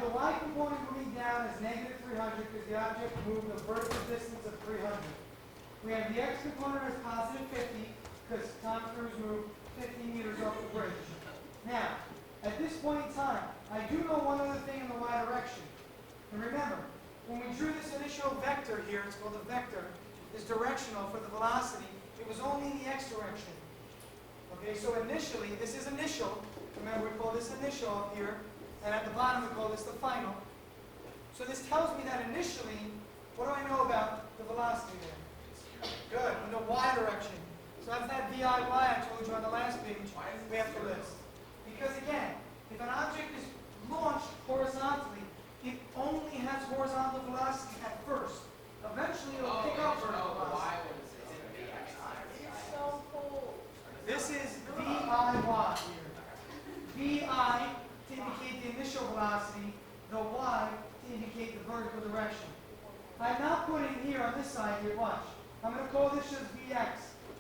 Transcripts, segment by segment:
the y component moving down is negative 300 because the object moved a vertical distance of 300. We have the x component as positive 50 because Tom Cruise moved 50 meters off the bridge. Now, at this point in time, I do know one other thing in the y direction. And remember, when we drew this initial vector here, it's called a vector, is directional for the velocity. It was only in the x direction. Okay, so initially, this is initial. Remember, we call this initial up here. And at the bottom, we call this the final. So this tells me that initially, what do I know about the velocity there? Good, in the y direction. So that's that VIY I told you on the last page we have to list. Because again, if an object is launched horizontally, it only has horizontal velocity at first. Eventually, it'll pick up vertical velocity. This is VIY here. VI to indicate the initial velocity, the y to indicate the vertical direction. I'm not putting here on this side here, watch. I'm going to call this just Vx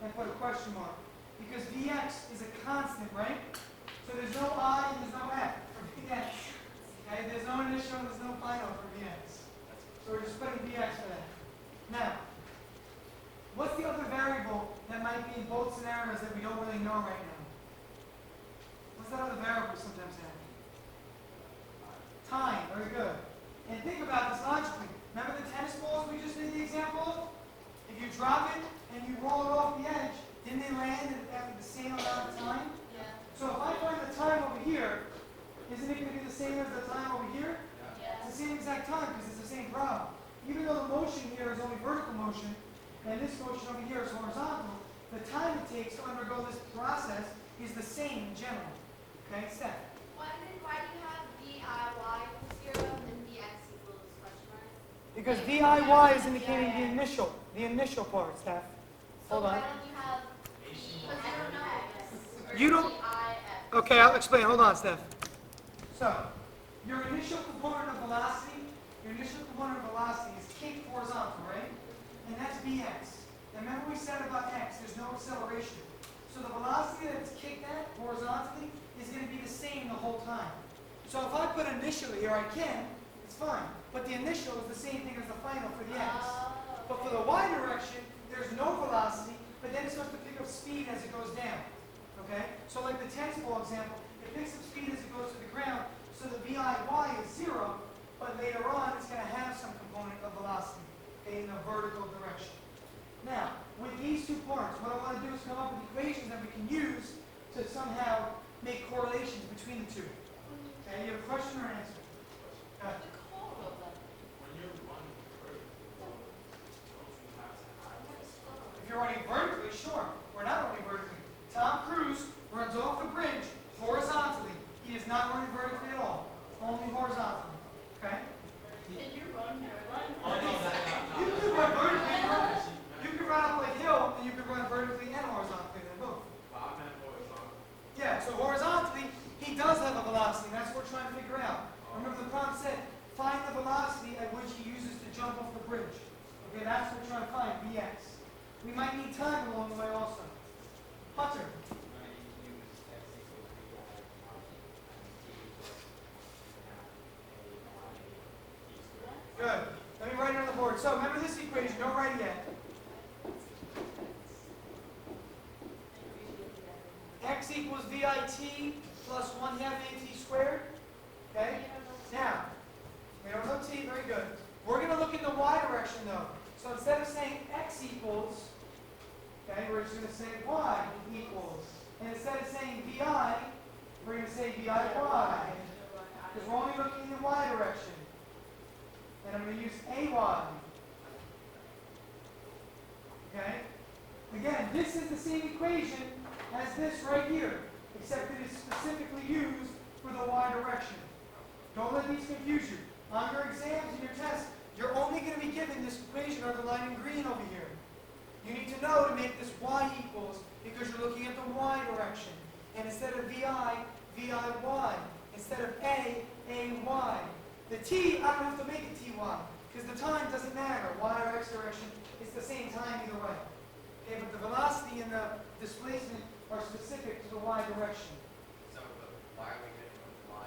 and put a question mark. Because Vx is a constant, right? So there's no I and there's no f for Vx. Okay? There's no initial and there's no final for Vx. So we're just putting Vx for that. Now, what's the other variable that might be in both scenarios that we don't really know right now? What's that other variable sometimes have? Time, very good. And think about this logically. Remember the tennis balls we just did the example of? If you drop it and you roll it off the edge, didn't they land after the same amount of time? Yeah. So if I find the time over here, isn't it going to be the same as the time over here? Yeah. It's the same exact time because it's the same problem. Even though the motion here is only vertical motion, and this motion over here is horizontal, the time it takes to undergo this process is the same in general. Okay, Steph? Why do you have VIY equals 0 and VX equals question mark? Because VIY is indicating the initial part, Steph. So Hold why on. don't you have because I don't know. Or You don't- VIX? Okay, I'll explain. Hold on, Steph. So, your initial component of velocity is kicked horizontal, right? And that's Vx. And remember we said about x, there's no acceleration. So the velocity that it's kicked at horizontally is going to be the same the whole time. So if I put initially here, I can, it's fine. But the initial is the same thing as the final for the x. But for the y direction, there's no velocity, but then it starts to pick up speed as it goes down. Okay? So like the tennis ball example, it picks up speed as it goes to the ground, so the VIY is 0, but later on it's going to have some component of velocity in the vertical direction. Now, with these two parts, what I want to do is come up with equations that we can use to somehow make correlations between the two. Okay, you have a question or an answer? If you're running vertically, sure. We're not running vertically. Tom Cruise runs off the bridge horizontally. He is not running vertically at all. Only horizontally. Okay? Can you run? You can run vertically. You can run up a hill, and you can run vertically and horizontally. They're both. Yeah, so horizontally, he does have a velocity. That's what we're trying to figure out. Remember the problem said, find the velocity at which he uses to jump off the bridge. Okay, that's what we're trying to find, Vx. We might need time along the way also. Hunter. Good. Let me write it on the board. So remember this equation. Don't write it yet. X equals VIT plus 1/2 AT squared. Okay? Now, we don't know T. Very good. We're going to look in the y direction though. So instead of saying X equals, okay, we're just going to say Y equals. And instead of saying VI, we're going to say VIY. Because we're only looking in the y direction. And I'm going to use AY. Okay? Again, this is the same equation as this right here, except it is specifically used for the y direction. Don't let these confuse you. On your exams and your tests, you're only going to be given this equation underlined in green over here. You need to know to make this y equals because you're looking at the y direction. And instead of VI, VIY. Instead of A, AY. The T, I don't have to make it TY because the time doesn't matter. Y or X direction, it's the same time either way. Okay, but the velocity and the displacement are specific to the y direction. So, why are we getting the y?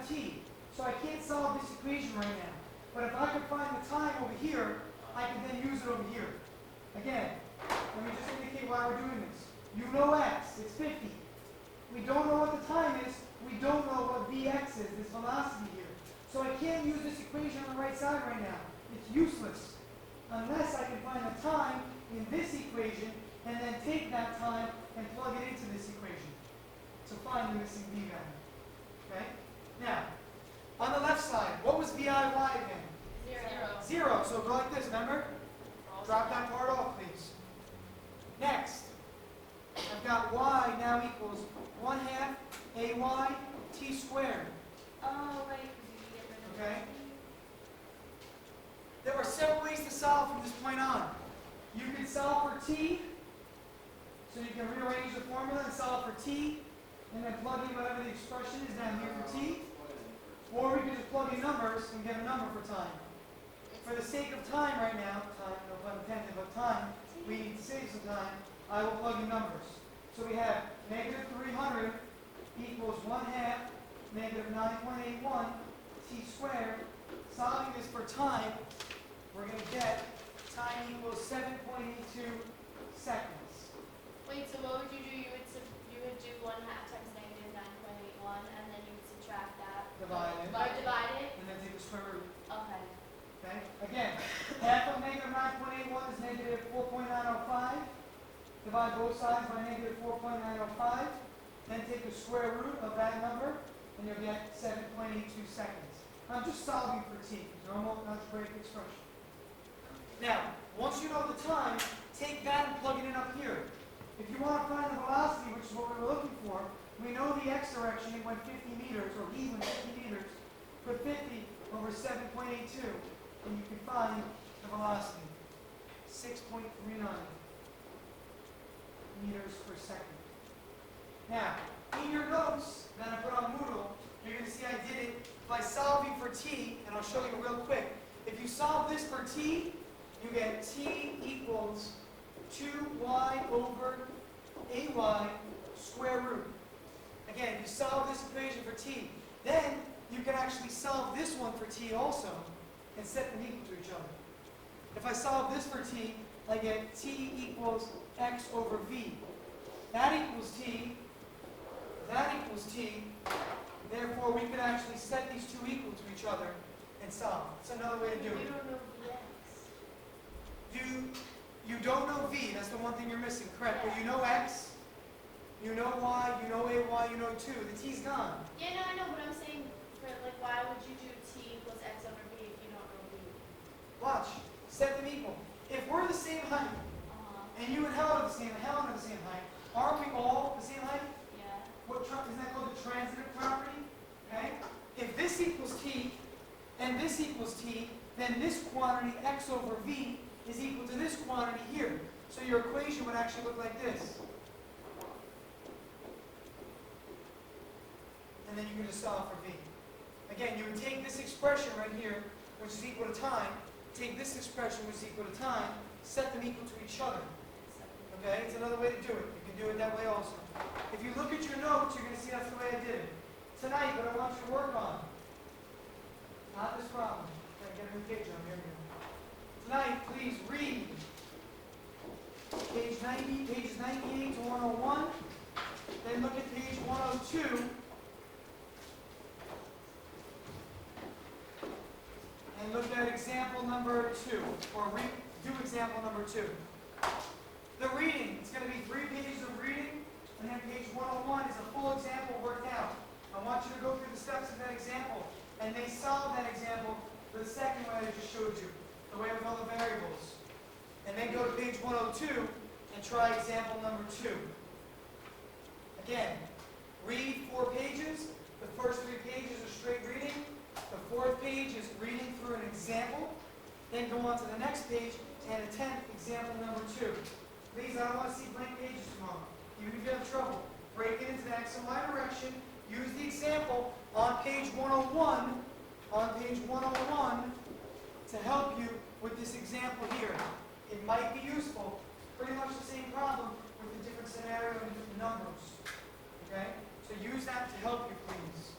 have t. So I can't solve this equation right now. But if I could find the time over here, I can then use it over here. Again, let me just indicate why we're doing this. You know x, it's 50. We don't know what the time is. We don't know what Vx is, this velocity here. So I can't use this equation on the right side right now. It's useless unless I can find the time in this equation and then take that time and plug it into this equation to find the missing V value. Okay? Now, on the left side, what was VIY again? 0. So go like this, remember? Drop that part off, please. Next, I've got y now equals 1/2 AY t squared. Oh, right, because you get rid of Okay? There are several ways to solve from this point on. You can solve for t, so you can rearrange the formula and solve for t, and then plug in whatever the expression is down here for t. Or we can just plug in numbers and get a number for time. For the sake of time right now, time, no pun intended, but time, we need to save some time, I will plug in numbers. So we have negative 300 equals 1/2 negative 9.81 t squared. Solving this for time, we're going to get time equals 7.82 seconds. Wait, so what would you do? You would do 1/2 times negative 9.81, and then you would subtract that. Divide it. Divide it? And then take the square root. Okay. Okay? Again, half of negative 9.81 is negative 4.905. Divide both sides by negative 4.905. Then take the square root of that number, and you'll get 7.82 seconds. I'm just solving for t, normal algebraic expression. Now, once you know the time, take that and plug it in up here. If you want to find the velocity, which is what we were looking for, we know the x direction, it went 50 meters, or he went 50 meters. Put 50 over 7.82, and you can find the velocity. 6.39 meters per second. Now, in your notes that I put on Moodle, you're going to see I did it by solving for t, and I'll show you real quick. If you solve this for t, you get t equals 2y over ay square root. Again, if you solve this equation for t, then you can actually solve this one for t also and set them equal to each other. If I solve this for t, I get t equals x over v. That equals t. That equals t. Therefore, we can actually set these two equal to each other and solve. It's another way to do You it. don't know Vx. You don't know v. That's the one thing you're missing. Correct. But you know x. You know y. You know ay. You know 2. The t's gone. Yeah, no, I know, but I'm saying, for like, why would you do t equals x over v if you don't know v? Watch. Set them equal. If we're the same height, and you and Helen are the same height, aren't we all the same height? Yeah. Isn't that called the transitive property? Okay? If this equals t, and this equals t, then this quantity, x over v, is equal to this quantity here. So your equation would actually look like this. And then you can just solve for v. Again, you would take this expression right here, which is equal to time, take this expression, which is equal to time, set them equal to each other. Okay? It's another way to do it. You can do it that way also. If you look at your notes, you're going to see that's the way I did it. Tonight, what I want you to work on, not this problem. Try to get a new page on here. Tonight, please read pages 98 to 101. Then look at page 102. And look at example number 2, or do example number 2. The reading, it's going to be 3 pages of reading, and then page 101 is a full example worked out. I want you to go through the steps of that example, and they solve that example the second way I just showed you, the way with all the variables. And then go to page 102 and try example number 2. Again, read 4 pages. The first 3 pages are straight reading. The 4th page is reading through an example. Then go on to the next page and attempt example number 2. Please, I don't want to see blank pages tomorrow. Even if you have trouble, break it into the X and Y direction. Use the example on page 101, to help you with this example here. It might be useful. Pretty much the same problem with a different scenario and different numbers. Okay? So use that to help you, please.